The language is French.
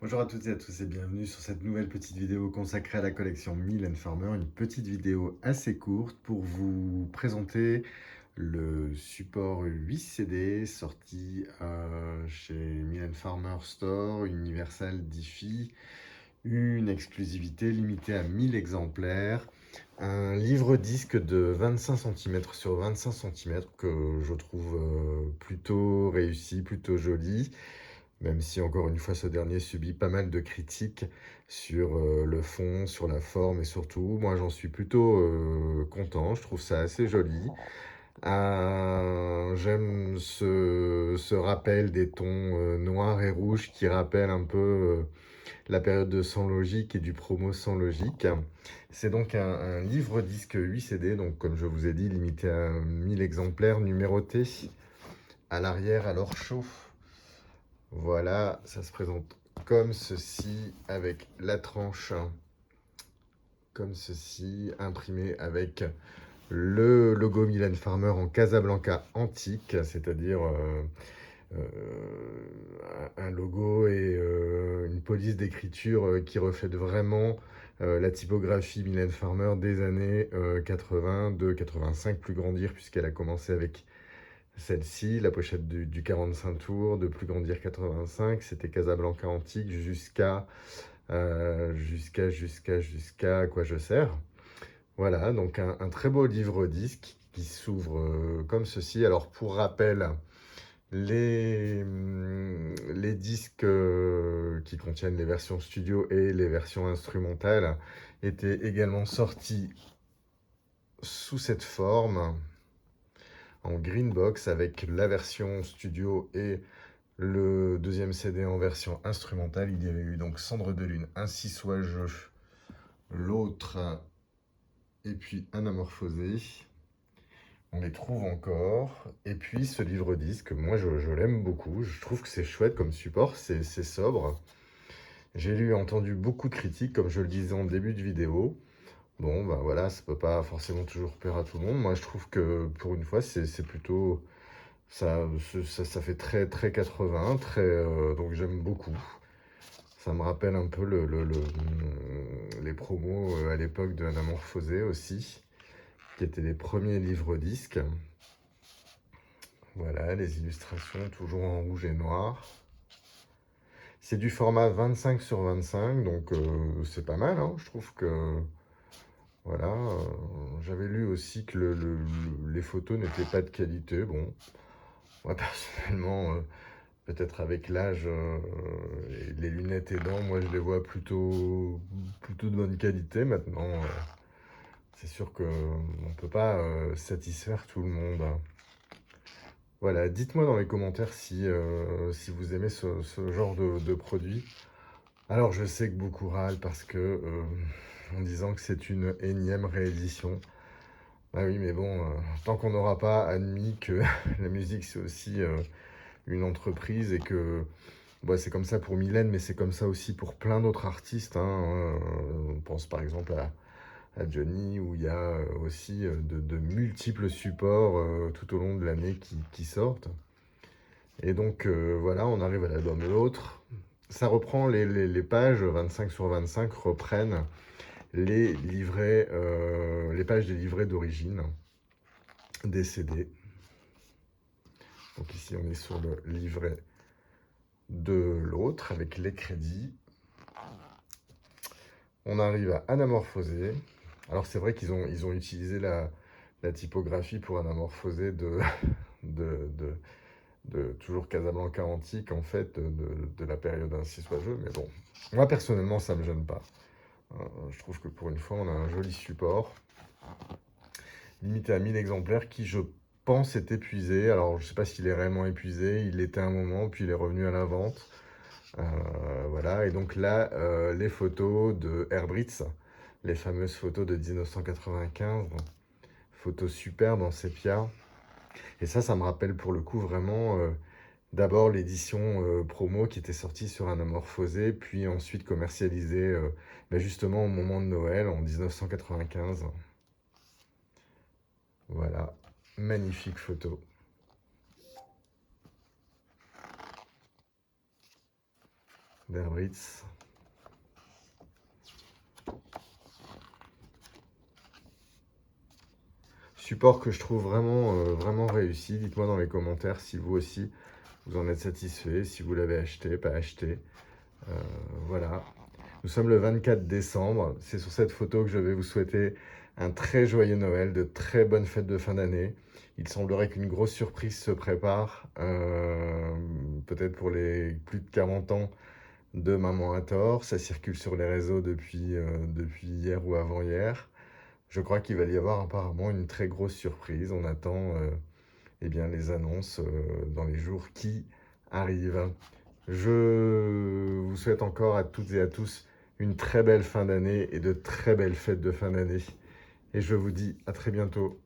Bonjour à toutes et à tous et bienvenue sur cette nouvelle petite vidéo consacrée à la collection Mill Farmer, une petite vidéo assez courte pour vous présenter le support 8 CD sorti chez Mill Farmer Store, Universal Diffie, une exclusivité limitée à 1000 exemplaires, un livre-disque de 25 cm sur 25 cm que je trouve plutôt réussi, plutôt joli. Même si encore une fois ce dernier subit pas mal de critiques sur le fond, sur la forme et surtout, moi j'en suis plutôt content, je trouve ça assez joli. J'aime ce rappel des tons noirs et rouges qui rappellent un peu la période de Sans Logique et du promo Sans Logique. C'est donc un livre-disque 8 CD, donc comme je vous ai dit, limité à 1000 exemplaires, numéroté à l'arrière à l'or chaud. Voilà, ça se présente comme ceci, avec la tranche comme ceci, imprimée avec le logo Mylène Farmer en Casablanca antique, c'est-à-dire un logo et une police d'écriture qui reflète vraiment la typographie Mylène Farmer des années 82-85, plus grandir puisqu'elle a commencé avec celle-ci, la pochette du 45 tours, de plus grandir 85, c'était Casablanca antique jusqu'à quoi je sers. Voilà, donc un très beau livre-disque qui s'ouvre comme ceci. Alors pour rappel, les disques qui contiennent les versions studio et les versions instrumentales étaient également sortis sous cette forme, en green box, avec la version studio et le deuxième CD en version instrumentale. Il y avait eu donc Cendre de Lune, Ainsi soit-je, l'autre, et puis Anamorphosé. On les trouve encore. Et puis ce livre-disque, moi je l'aime beaucoup. Je trouve que c'est chouette comme support, c'est sobre. J'ai lu et entendu beaucoup de critiques, comme je le disais en début de vidéo. Bon, ben voilà, ça peut pas forcément toujours plaire à tout le monde. Moi je trouve que pour une fois, c'est plutôt. Ça fait très, très 80, très, donc j'aime beaucoup. Ça me rappelle un peu les promos à l'époque de Anamorphosé aussi, qui étaient les premiers livres-disques. Voilà, les illustrations toujours en rouge et noir. C'est du format 25 sur 25, donc c'est pas mal, hein. Je trouve que, voilà, j'avais lu aussi que les photos n'étaient pas de qualité. Bon, moi personnellement, peut-être avec l'âge et les lunettes aidant, moi je les vois plutôt de bonne qualité. Maintenant, c'est sûr qu'on ne peut pas satisfaire tout le monde, hein. Voilà, dites-moi dans les commentaires si vous aimez ce genre de produit. Alors je sais que beaucoup râlent parce que en disant que c'est une énième réédition. Ah oui, mais bon, tant qu'on n'aura pas admis que la musique c'est aussi une entreprise et que bah, c'est comme ça pour Mylène, mais c'est comme ça aussi pour plein d'autres artistes, hein. On pense par exemple à Johnny, où il y a aussi de multiples supports tout au long de l'année qui sortent. Et donc voilà, on arrive à l'album L'autre. Ça reprend les pages 25 sur 25 reprennent les pages des livrets d'origine des CD. Donc ici on est sur le livret de l'autre avec les crédits. On arrive à Anamorphosé. Alors c'est vrai ils ont utilisé la typographie pour Anamorphosé de, de, de toujours Casablanca antique, en fait, de la période Ainsi soit-je. Mais bon, moi personnellement, ça ne me gêne pas. Je trouve que pour une fois, on a un joli support, limité à 1000 exemplaires, qui, je pense, est épuisé. Alors, je ne sais pas s'il est réellement épuisé. Il l'était un moment, puis il est revenu à la vente. Voilà, et donc là, les photos de Herbritz, les fameuses photos de 1995, photos superbes en sépia. Et ça me rappelle pour le coup vraiment d'abord l'édition promo qui était sortie sur Anamorphosé, puis ensuite commercialisée bah, justement au moment de Noël en 1995. Voilà, magnifique photo. d'Herbritz. Support que je trouve vraiment réussi. Dites-moi dans les commentaires si vous aussi vous en êtes satisfait, si vous l'avez acheté, pas acheté. Voilà. Nous sommes le 24 décembre. C'est sur cette photo que je vais vous souhaiter un très joyeux Noël, de très bonnes fêtes de fin d'année. Il semblerait qu'une grosse surprise se prépare, peut-être pour les plus de 40 ans de Maman à tort. Ça circule sur les réseaux depuis hier ou avant-hier. Je crois qu'il va y avoir apparemment une très grosse surprise. On attend eh bien, les annonces dans les jours qui arrivent. Je vous souhaite encore à toutes et à tous une très belle fin d'année et de très belles fêtes de fin d'année. Et je vous dis à très bientôt.